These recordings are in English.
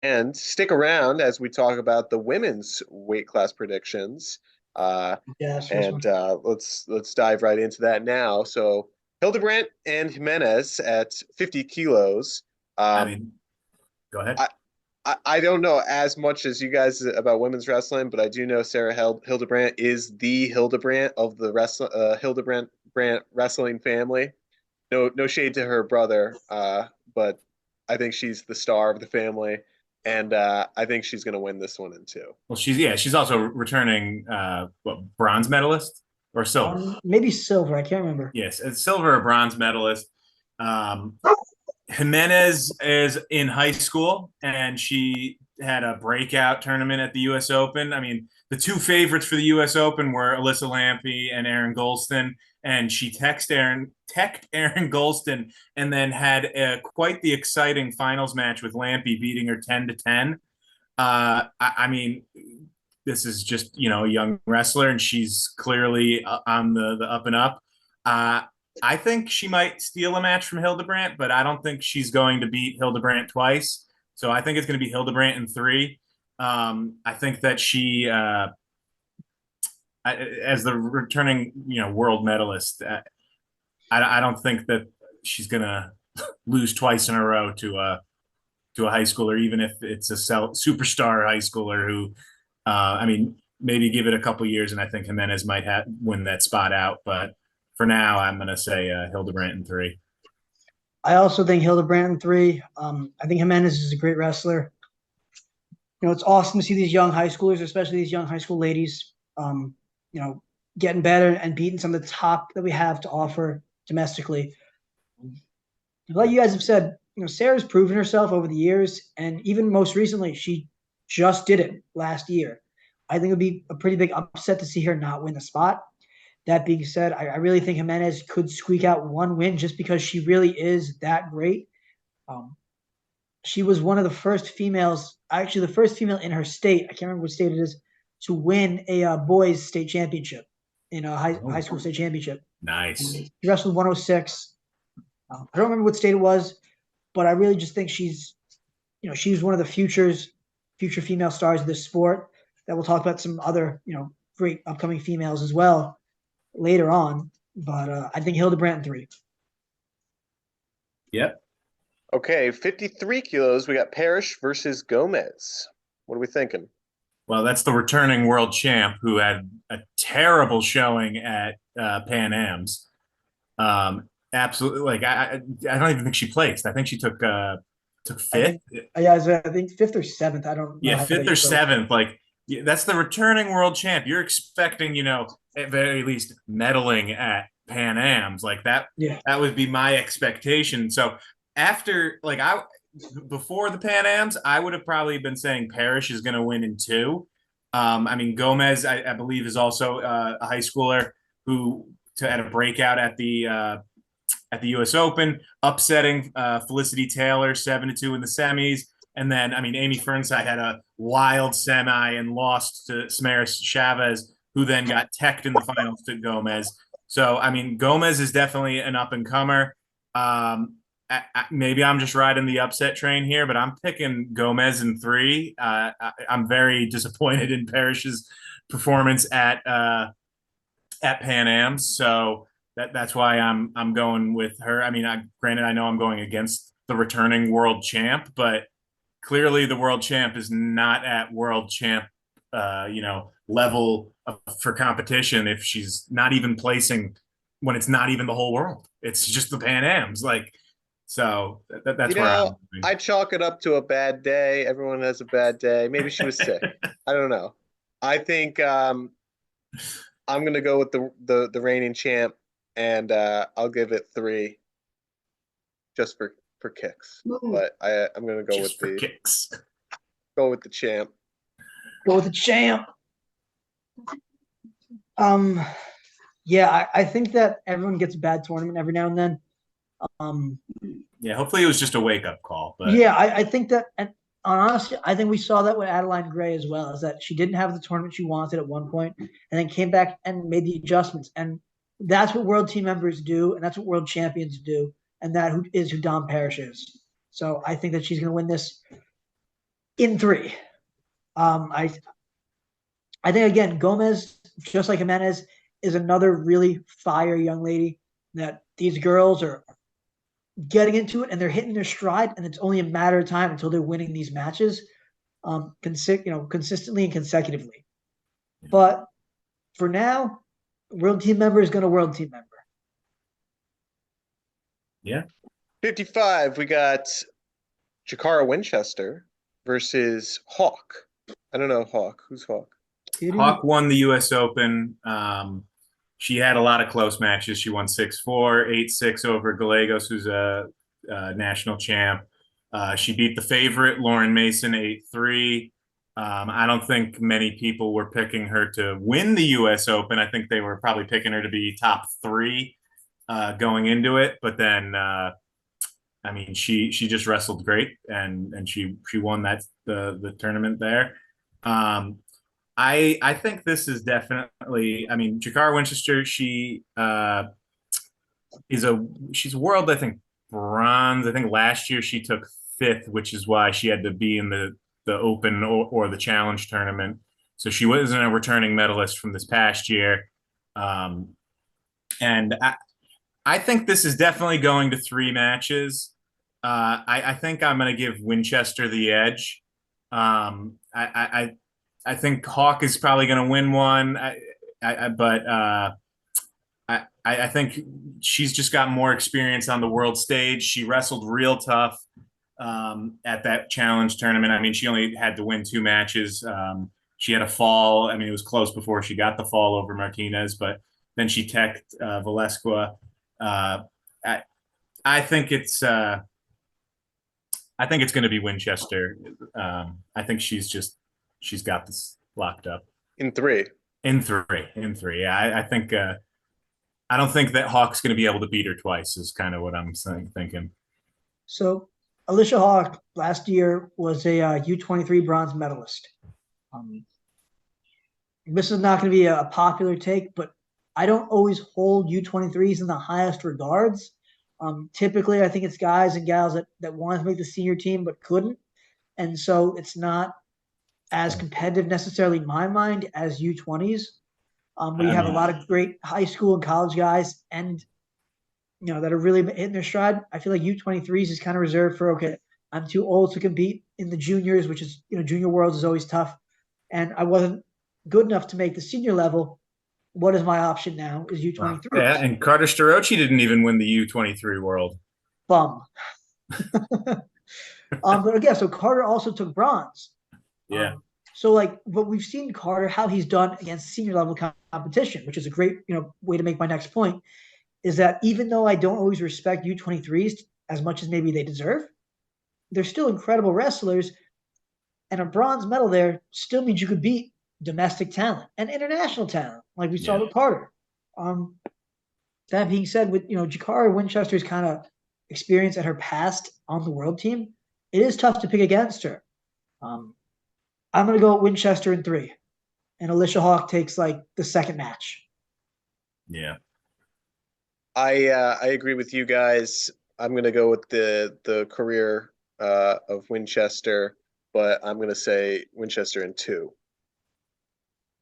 And stick around as we talk about the women's weight class predictions. Uh, Yeah, that's the first and one. let's dive right into that now. So Hildebrandt and Jimenez at 50 kilos. I Um, mean, go ahead. I, I don't know as much as you guys about women's wrestling, but I do know Sarah Hildebrandt is the Hildebrandt of the Hildebrandt wrestling family. No shade to her brother, but I think she's the star of the family, and I think she's going to win this one in two. Well, she's also returning bronze medalist or silver. Maybe silver. I can't remember. Yes, a silver or bronze medalist. Um, Jimenez is in high school and she had a breakout tournament at the U.S. Open. I mean, the two favorites for the U.S. Open were Alyssa Lampy and Aaron Golston, and she teched Aaron Golston, and then had quite the exciting finals match with Lampy, beating her 10-10. I mean, this is just a young wrestler, and she's clearly on the up and up. Uh, I think she might steal a match from Hildebrandt, but I don't think she's going to beat Hildebrandt twice. So I think it's going to be Hildebrandt in three. I think that she, as the returning world medalist, I don't think that she's going to lose twice in a row to a high schooler, even if it's a superstar high schooler who, I mean, maybe give it a couple years, and I think Jimenez might win that spot out. But for now, I'm going to say Hildebrandt in three. I also think Hildebrandt in three. I think Jimenez is a great wrestler. It's awesome to see these young high schoolers, especially these young high school ladies, you know, getting better and beating some of the top that we have to offer domestically. Like you guys have said, Sarah's proven herself over the years, and even most recently, she just did it last year. I think it would be a pretty big upset to see her not win the spot. That being said, I really think Jimenez could squeak out one win just because she really is that great. Um, she was one of the first females, actually the first female in her state. I can't remember what state it is, to win a boys state championship in a high Oh, school state championship. nice. She wrestled 106. I don't remember what state it was, but I really just think she's one of the future female stars of this sport. That we'll talk about some other, great upcoming females as well later on. But I think Hildebrandt in three. Yep. Okay, 53 kilos. We got Parrish versus Gomez. What are we thinking? Well, that's the returning world champ who had a terrible showing at Pan Am's. Absolutely, like I don't even think she placed. I think she took I fifth. think, yeah, I think fifth or seventh. I don't know Yeah, how fifth they or placed. seventh. Like that's the returning world champ. You're expecting, at very least medaling at Pan Am's like that. Yeah, That would be my expectation. So after, like, I before the Pan Am's, I would have probably been saying Parrish is going to win in two. I mean, Gomez, I believe, is also a high schooler who had a breakout at the U.S. Open, upsetting Felicity Taylor 7-2 in the semis. And then, I mean, Amy Fernside had a wild semi and lost to Samaris Chavez, who then got teched in the finals to Gomez. So, I mean, Gomez is definitely an up and comer. Maybe I'm just riding the upset train here, but I'm picking Gomez in three. I'm very disappointed in Parrish's performance at Pan Am's, so that's why I'm going with her. I mean, granted, I know I'm going against the returning world champ, but clearly the world champ is not at world champ, level for competition if she's not even placing when it's not even the whole world. It's just the Pan Am's, like. So You that's where know, I'm moving. I chalk it up to a bad day. Everyone has a bad day. Maybe she was sick. I don't know. I think I'm gonna go with the reigning champ, and I'll give it three just for kicks. But I'm gonna Just for kicks. go with the champ. go with the champ. Um, yeah, I think that everyone gets a bad tournament every now and then. Um, Yeah, hopefully it was just a wake up call, but yeah, I think that, and honestly, I think we saw that with Adeline Gray as well, is that she didn't have the tournament she wanted at one point, and then came back and made the adjustments, and that's what world team members do, and that's what world champions do, and that who Dom Parrish is. So I think that she's going to win this in 3. I think again Gomez, just like Jimenez, is another really fire young lady that these girls are getting into it and they're hitting their stride, and it's only a matter of time until they're winning these matches, consistently and consecutively. But for now, world team member is going to world team member. Yeah. 55, we got Jakara Winchester versus Hawk. I don't know Hawk. Who's Hawk? Hawk won the U.S. Open. She had a lot of close matches. She won 6-4, 8-6 over Gallegos, who's a national champ. She beat the favorite, Lauren Mason, 8-3. I don't think many people were picking her to win the U.S. Open. I think they were probably picking her to be top 3 going into it. But then, I mean, she just wrestled great, and she won the tournament there. I think this is definitely. I mean, Jakara Winchester. She's world. I think bronze. I think last year she took 5th, which is why she had to be in the Open or the Challenge tournament. So she wasn't a returning medalist from this past year. And I think this is definitely going to 3 matches. I think I'm going to give Winchester the edge. I think Hawk is probably going to win one, but I think she's just got more experience on the world stage. She wrestled real tough at that challenge tournament. I mean, she only had to win 2 matches. She had a fall. I mean, it was close before she got the fall over Martinez, but then she teched Valesqua. I think it's going to be Winchester. I think she's got this locked up in 3. In three. Yeah, I think. I don't think that Hawk's going to be able to beat her twice. Is kind of what I'm thinking. So Alicia Hawk last year was a U23 bronze medalist. This is not going to be a popular take, but I don't always hold U23s in the highest regards. Typically, I think it's guys and gals that wanted to make the senior team but couldn't. And so it's not as competitive necessarily in my mind as U20s. We have a lot of great high school and college guys and, that are really hitting their stride. I feel like U23s is kind of reserved for, okay, I'm too old to compete in the juniors, which is, junior worlds is always tough. And I wasn't good enough to make the senior level. What is my option now is U23. Yeah, and Carter Starocci didn't even win the U23 world. Bum. But again, so Carter also took bronze. Yeah. But we've seen Carter, how he's done against senior level competition, which is a great, way to make my next point, is that even though I don't always respect U23s as much as maybe they deserve, they're still incredible wrestlers. And a bronze medal there still means you could beat domestic talent and international talent, like we saw with Carter. That being said, with Jakara Winchester's kind of experience at her past on the world team, it is tough to pick against her. I'm going to go Winchester in 3. And Alicia Hawk takes like the second match. Yeah. I agree with you guys. I'm going to go with the career of Winchester, but I'm going to say Winchester in 2.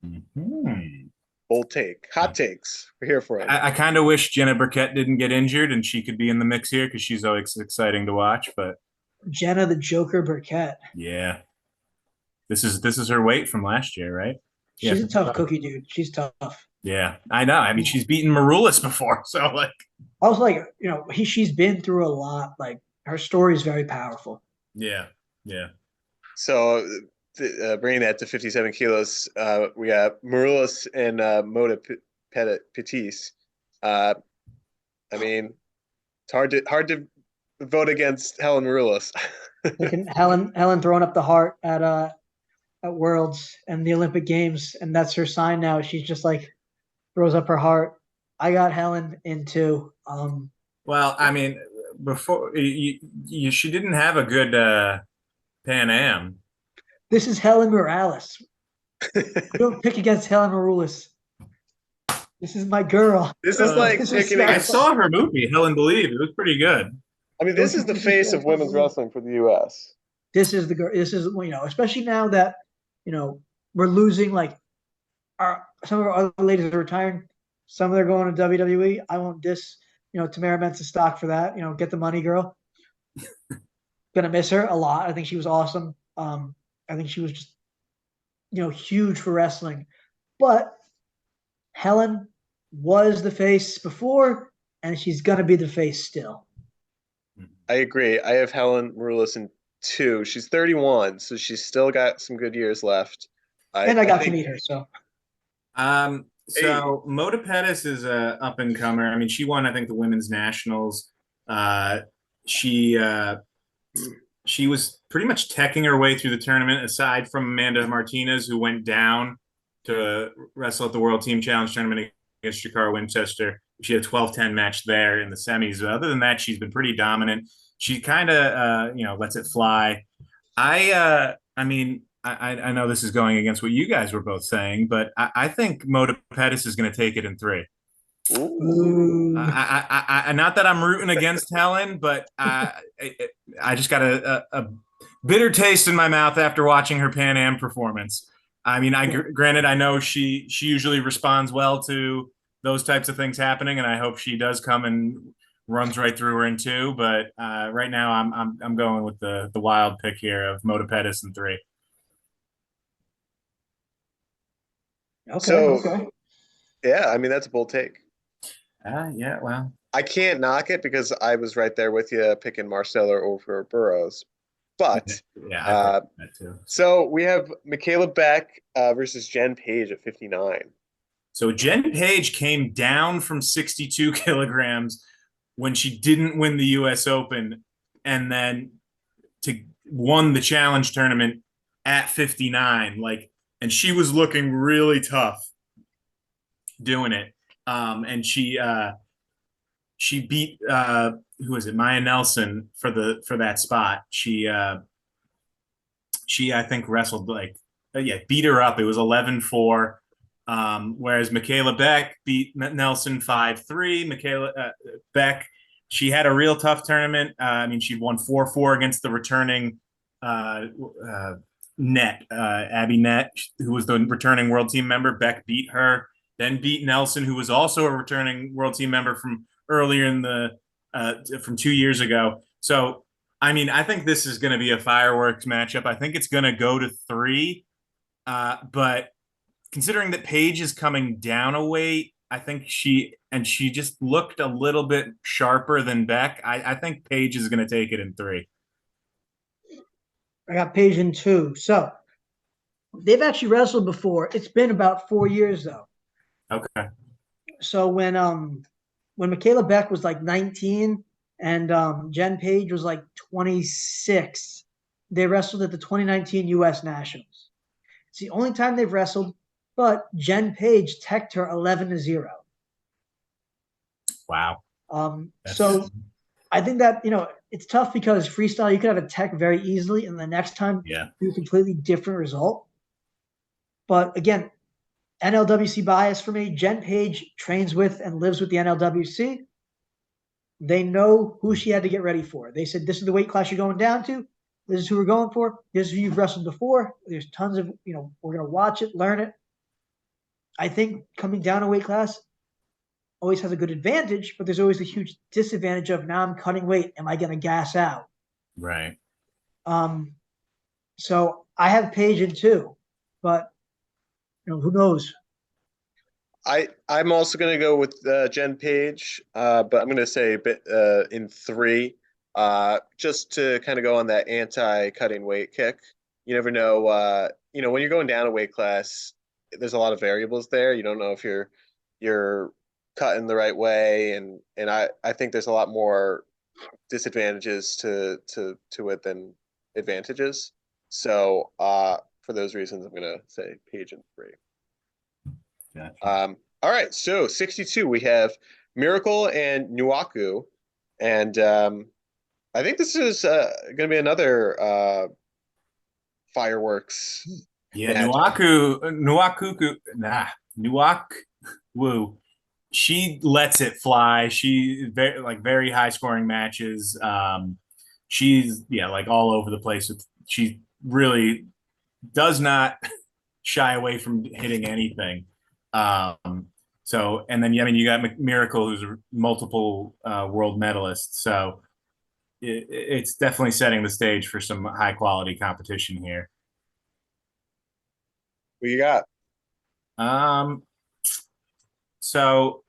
Mm-hmm. Bold take. Hot takes. We're here for it. I kind of wish Jenna Burkett didn't get injured and she could be in the mix here because she's always exciting to watch. But Jenna the Joker Burkett. Yeah. This is her weight from last year, right? She's a tough cookie, dude. She's tough. Yeah, I know. I mean, she's beaten Maroulis before, so like. I was like, she's been through a lot. Like her story is very powerful. Yeah. So, bringing that to 57 kilos, we got Maroulis and Moda Pettis. I mean, it's hard to vote against Helen Maroulis. Helen throwing up the heart at Worlds and the Olympic Games, and that's her sign now. She's just like throws up her heart. I got Helen in 2. Well, I mean, before she didn't have a good Pan Am. This is Helen Morales. Don't pick against Helen Maroulis. This is my girl. This is like picking. I saw her movie, Helen Believe. It was pretty good. I mean, this is the face of women's wrestling for the U.S. this is the girl. This is, especially now that we're losing like some of our other ladies are retiring. Some of them are going to WWE. I won't diss Tamara Benson stock for that. Get the money, girl. Gonna miss her a lot. I think she was awesome. I think she was just huge for wrestling. But Helen was the face before, and she's gonna be the face still. I agree. I have Helen Maroulis in 2. She's 31, so she's still got some good years left. And I got to think, meet her, so So Mota Pettis is a up and comer. I mean, she won, I think, the women's nationals. Uh, she she was pretty much teching her way through the tournament, aside from Amanda Martinez, who went down to wrestle at the World Team Challenge tournament against Shakara Winchester. She had a 12-10 match there in the semis. But other than that, she's been pretty dominant. She kind of, lets it fly. I mean, I know this is going against what you guys were both saying, but I think Mota Pettis is going to take it in 3. Not that I'm rooting against Helen, but I just got a bitter taste in my mouth after watching her Pan Am performance. I mean, granted, I know she usually responds well to those types of things happening, and I hope she does come and runs right through her in 2. But right now, I'm going with the wild pick here of Mota Pettis in 3. Okay. Yeah, I mean that's a bold take. Yeah, well, I can't knock it because I was right there with you picking Marsteller over Burroughs. But yeah, I thought that too. So we have Michaela Beck versus Jen Page at 59. So Jen Page came down from 62 kilograms when she didn't win the U.S. Open, and then won the challenge tournament at 59. And she was looking really tough doing it. And she beat who was it? Maya Nelson for that spot. She I think wrestled beat her up. It was 11-4. Whereas Michaela Beck beat Nelson 5-3. Michaela Beck, she had a real tough tournament. I mean, she won 4-4 against the returning Abby Net, who was the returning world team member. Beck beat her, then beat Nelson, who was also a returning world team member from earlier from 2 years ago. So, I mean, I think this is going to be a fireworks matchup. I think it's going to go to 3. But considering that Paige is coming down a weight, I think she just looked a little bit sharper than Beck. I think Paige is going to take it in 3. I got Paige in 2. So they've actually wrestled before. It's been about 4 years though. Okay. So when Michaela Beck was like 19 and Jen Page was like 26, they wrestled at the 2019 U.S. Nationals. It's the only time they've wrestled, but Jen Page teched her 11-0. Wow. So I think that, it's tough because freestyle, you could have a tech very easily, and the next time do a completely different result. But again, NLWC bias for me. Jen Page trains with and lives with the NLWC. They know who she had to get ready for. They said, this is the weight class you're going down to. This is who we're going for. This is who you've wrestled before. There's tons of, we're going to watch it, learn it. I think coming down a weight class always has a good advantage, but there's always a huge disadvantage of, now I'm cutting weight. Am I going to gas out? Right. So I have Paige in 2, but who knows? I'm also going to go with Jen Page, but I'm going to say a bit in 3, just to kind of go on that anti-cutting weight kick. You never know. When you're going down a weight class, there's a lot of variables there. You don't know if you're cutting the right way, and I think there's a lot more disadvantages to it than advantages. So for those reasons, I'm going to say Page in 3. Gotcha. All right, so 62, we have Miracle and Nuaku, and I think this is going to be another fireworks. Yeah, Nuaku, she lets it fly. She very high scoring matches. She's like all over the place with she really does not shy away from hitting anything. So, and then, I mean, you got Miracle, who's a multiple world medalist. So it's definitely setting the stage for some high quality competition here. What you got? Um, so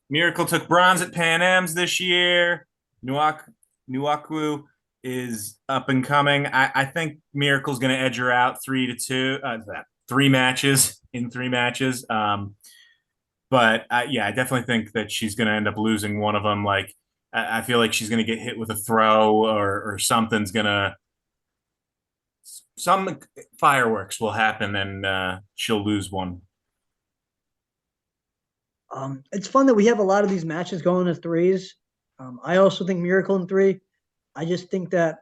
Miracle took bronze at Pan Am's this year. Nuakwu is up and coming. I think Miracle's going to edge her out 3-2. Three matches in 3 matches. But yeah, I definitely think that she's going to end up losing one of them. Like I feel like she's going to get hit with a throw or something's going to some fireworks will happen and she'll lose one. It's fun that we have a lot of these matches going to threes. I also think Miracle in 3. I just think that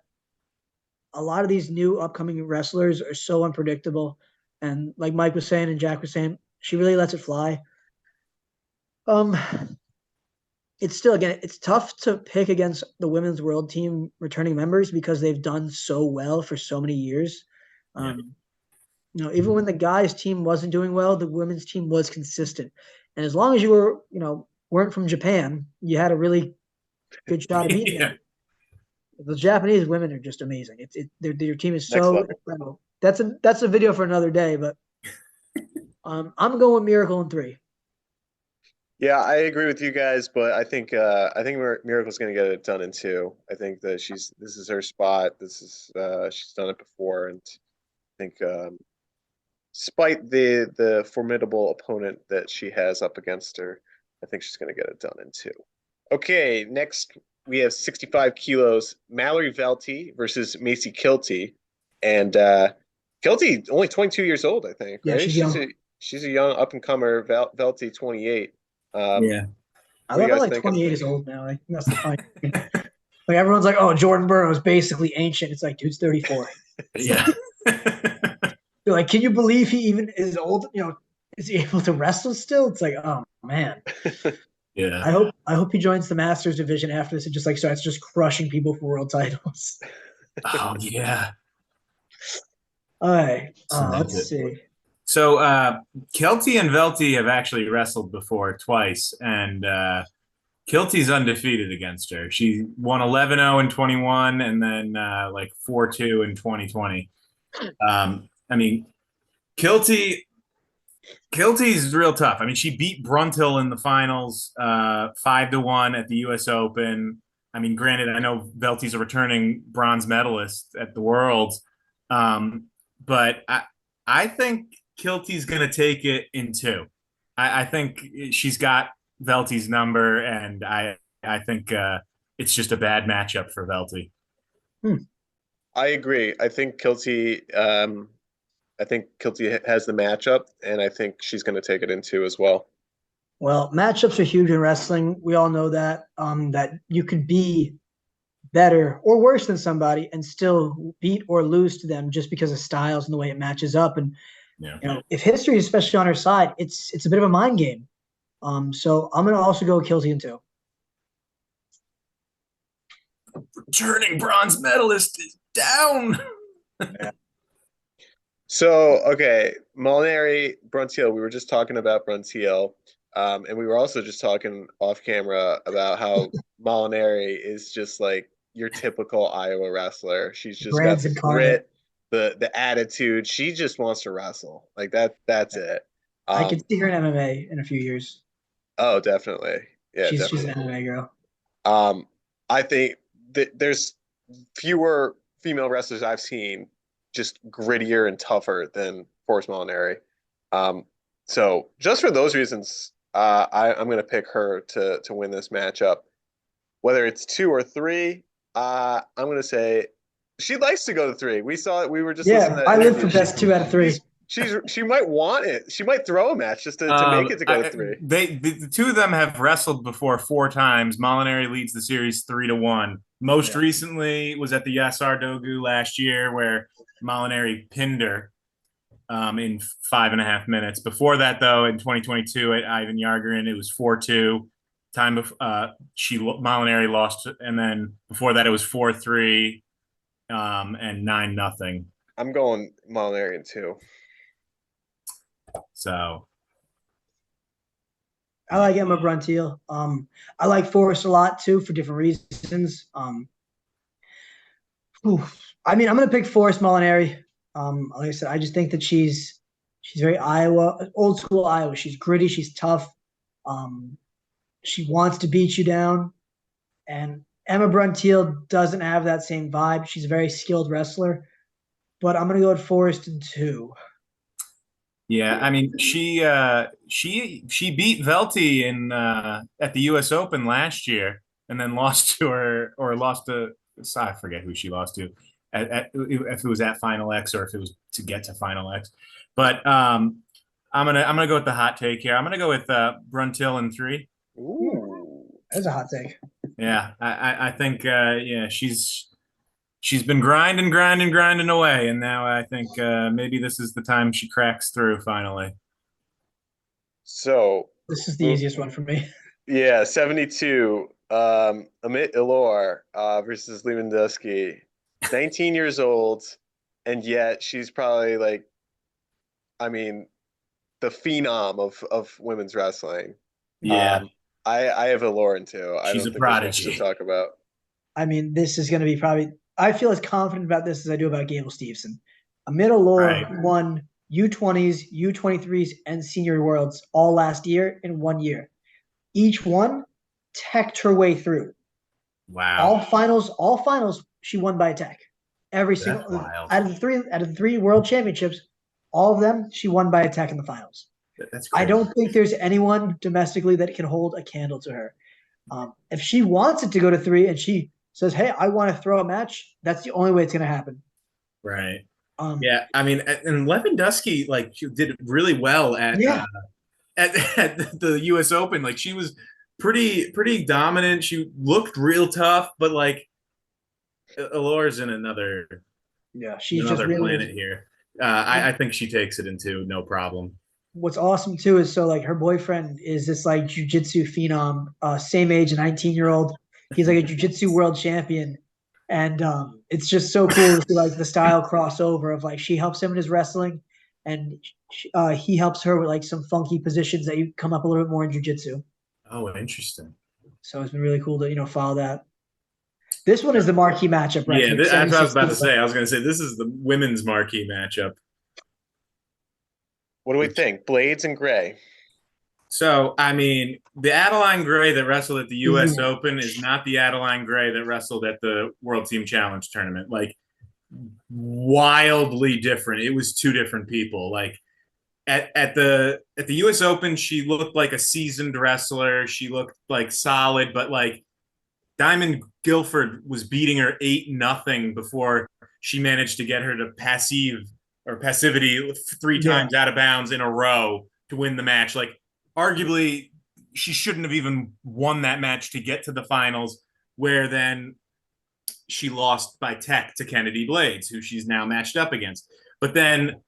a lot of these new upcoming wrestlers are so unpredictable. And like Mike was saying and Jack was saying, she really lets it fly. Um, it's still, again, it's tough to pick against the women's world team returning members because they've done so well for so many years. Yeah. Even when the guys' team wasn't doing well, the women's team was consistent. And as long as you were, weren't from Japan, you had a really good shot at beating them. The Japanese women are just amazing. Their team is so incredible. That's a video for another day, but I'm going Miracle in 3. Yeah, I agree with you guys, but I think Miracle's going to get it done in 2. I think that this is her spot. This is she's done it before, and I think despite the formidable opponent that she has up against her, I think she's going to get it done in 2. Okay, next we have 65 kilos, Mallory Velty versus Macy Kilty, and Kilty only 22 years old, I think. Yeah, right? she's young. She's a young up and comer. Velty 28. Yeah. I love how like 28 is old now. Like that's the fine. Like everyone's like, oh, Jordan Burroughs basically ancient. It's like, dude's 34. Yeah. You're like, can you believe he even is old? Is he able to wrestle still? It's like, oh man. Yeah. I hope he joins the Masters division after this and just like starts just crushing people for world titles. Oh yeah. All right. Let's see. So Kelty and Velty have actually wrestled before twice, and Kilty's undefeated against her. She won 11-0 in 21 and then like 4-2 in 2020. I mean, Kilty's real tough. I mean, she beat Bruntill in the finals 5-1 at the US Open. I mean, granted, I know Velty's a returning bronze medalist at the Worlds, but I think Kilty's going to take it in 2. I think she's got Velty's number, and I think it's just a bad matchup for Velty. I agree. I think Kilty has the matchup, and I think she's going to take it in 2 as well. Well, matchups are huge in wrestling. We all know that that you could be better or worse than somebody and still beat or lose to them just because of styles and the way it matches up. And if history is especially on her side, it's a bit of a mind game. So I'm going to also go Kilty in 2. Returning bronze medalist is down. Yeah. So, okay, Molinari, Bruntill, we were just talking about Bruntill, and we were also just talking off camera about how Molinari is just like your typical Iowa wrestler. She's just got the grit, the attitude. She just wants to wrestle. Like that's it. I could see her in MMA in a few years. Oh, definitely. Yeah, she's definitely. She's an MMA girl. I think that there's fewer female wrestlers I've seen just grittier and tougher than Forrest Molinari. So just for those reasons, I'm going to pick her to win this matchup. Whether it's 2 or 3, I'm going to say she likes to go to 3. We saw it. We were just listening to that. I live for best 2 out of 3. She might want it. She might throw a match just to make it to go to 3. The 2 of them have wrestled before 4 times. Molinari leads the series 3-1. Most recently was at the Yasar Dogu last year, where Molinari pinned her in 5.5 minutes. Before that, though, in 2022 at Ivan Yargarin, it was 4-2. Molinari lost, and then before that it was 4-3. and 9-0. I'm going Molinarian too. So I like Emma Bruntiel. I like Forrest a lot too for different reasons. I mean, I'm gonna pick Forrest Molinari. Like I said, I just think that she's very Iowa, old school Iowa. She's gritty, she's tough. Um, she wants to beat you down. And Emma Bruntiel doesn't have that same vibe. She's a very skilled wrestler, but I'm gonna go with Forrest in two. yeah, I mean she beat Velty in at the U.S. Open last year, and then lost to her or lost to I forget who she lost to if it was at Final X or if it was to get to Final X. But I'm gonna go with the hot take here. I'm gonna go with Bruntill in 3. Ooh. That's a hot take. Yeah, I think yeah she's been grinding away, and now I think maybe this is the time she cracks through finally. So, This is the easiest one for me. yeah, 72. Amit Ilor versus Lewandowski. 19 years old, and yet she's probably like, I mean, the phenom of women's wrestling. Yeah, Um, I have Ilor in too. I she's don't a think there's much to prodigy. talk about. I mean, this is going to be probably. I feel as confident about this as I do about Gable Steveson. Amid Lore Right. won U20s, U23s, and Senior Worlds all last year in 1 year. Each one teched her way through. Wow, All finals, she won by a tech. Every single that's wild. out of the three world championships, all of them she won by a tech in the finals. That's I crazy. don't think there's anyone domestically that can hold a candle to her. If she wants it to go to 3 and she says, "Hey, I want to throw a match," that's the only way it's going to happen. Right. Um, Yeah, I mean, and Lewandowski like she did really well yeah, at the U.S. Open. Like she was pretty dominant. She looked real tough, but like Alora's in yeah, she's just another really. planet here. I think she takes it into no problem. What's awesome too is so like her boyfriend is this like jujitsu phenom, same age, 19-year-old. He's like a jujitsu world champion, and it's just so cool to see like the style crossover of like she helps him in his wrestling, and he helps her with like some funky positions that you come up a little bit more in jujitsu. Oh, interesting. So it's been really cool to follow that. This one is the marquee matchup right Yeah, here. that's what I was 76 about to say. I was going to say this is the women's marquee matchup. What do we think? Blades and Gray. So, I mean, the Adeline Gray that wrestled at the U.S. Mhm. Open is not the Adeline Gray that wrestled at the World Team Challenge tournament. Like, wildly different. It was two different people. Like, at the U.S. Open, she looked like a seasoned wrestler. She looked like solid, but like Diamond Guilford was beating her 8-0 before she managed to get her to passivity 3 times Yeah, out of bounds in a row to win the match. Like, arguably, she shouldn't have even won that match to get to the finals, where then she lost by tech to Kennedy Blades, who she's now matched up against. But then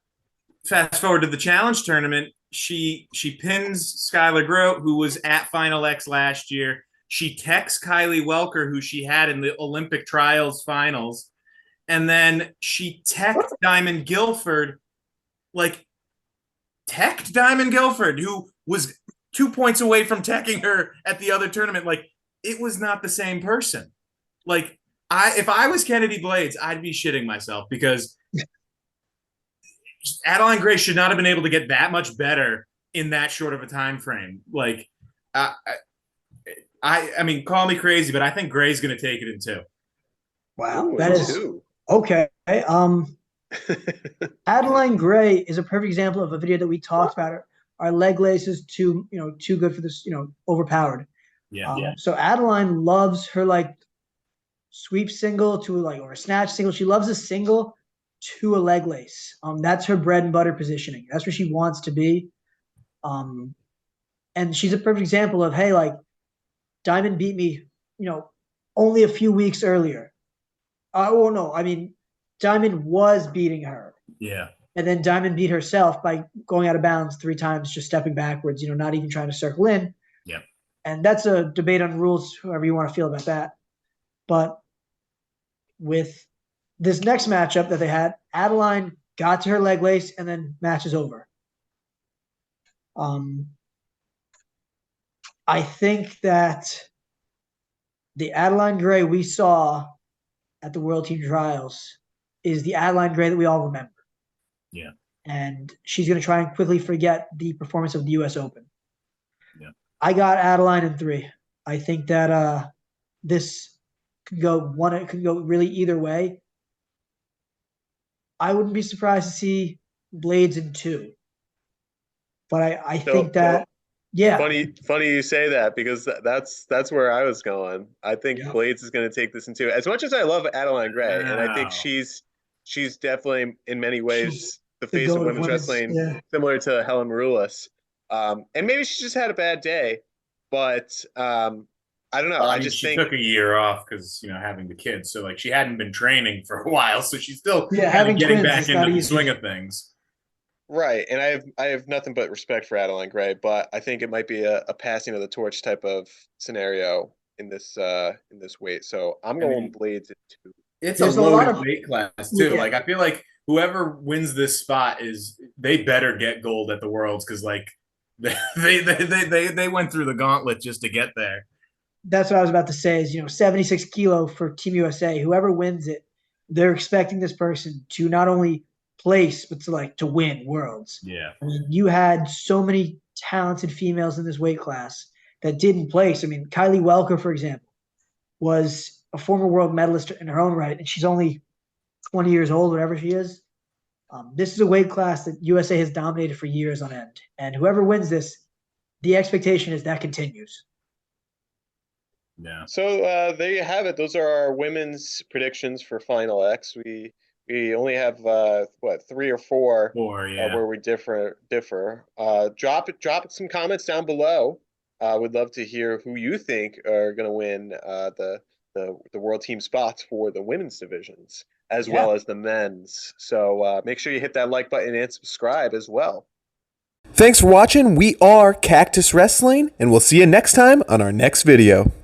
fast forward to the challenge tournament, she pins Skylar Grote, who was at Final X last year. She texts Kylie Welker, who she had in the Olympic trials finals, and then she teched Diamond Guilford, like teched Diamond Guilford, who was 2 points away from teching her at the other tournament. Like it was not the same person. Like if I was Kennedy Blades, I'd be shitting myself because Adeline Gray should not have been able to get that much better in that short of a time frame. Like, uh, I mean, call me crazy, but I think Gray's going to take it in 2. wow, Ooh, that and is two. okay. Adeline Gray is a perfect example of a video that we talked about. Our leg laces too good for this, overpowered. Yeah. So Adeline loves her like sweep single to like or a snatch single. She loves a single to a leg lace. That's her bread and butter positioning. That's where she wants to be. Um, and she's a perfect example of hey, like Diamond beat me, only a few weeks earlier. Oh no, I mean Diamond was beating her. Yeah. And then Diamond beat herself by going out of bounds 3 times, just stepping backwards, not even trying to circle in. Yeah. And that's a debate on rules, however you want to feel about that. But with this next matchup that they had, Adeline got to her leg lace and then match is over. I think that the Adeline Gray we saw at the World Team Trials is the Adeline Gray that we all remember. Yeah. And she's going to try and quickly forget the performance of the U.S. Open. Yeah. I got Adeline in 3. I think that this could go it could go really either way. I wouldn't be surprised to see Blades in 2. But I think that, yeah. Funny you say that, because that's where I was going. I think Blades is going to take this in 2. As much as I love Adeline Gray, and I think she's definitely in many ways the face of women's wrestling, similar to Helen Maroulis. And maybe she just had a bad day, but I don't know. I just think she took a year off because having the kids, so like she hadn't been training for a while, so she's still having getting back into the swing of things. Right, and I have nothing but respect for Adeline Gray, but I think it might be a passing of the torch type of scenario in this weight. So I'm going Blades at 2. It's a loaded weight class too. Like I feel like whoever wins this spot they better get gold at the Worlds, because like they went through the gauntlet just to get there. That's what I was about to say. Is 76 kilo for Team USA. Whoever wins it, they're expecting this person to not only place, but to win Worlds. Yeah. I mean, you had so many talented females in this weight class that didn't place. I mean, Kylie Welker, for example, was a former world medalist in her own right, and she's only 20 years old, whatever she is. This is a weight class that USA has dominated for years on end. And whoever wins this, the expectation is that continues. Yeah. So there you have it. Those are our women's predictions for Final X. We only have 3 or 4 where we differ. Drop some comments down below. We'd love to hear who you think are going to win the world team spots for the women's divisions as well as the men's. So make sure you hit that like button and subscribe as well. Thanks for watching. We are Cactus Wrestling, and we'll see you next time on our next video.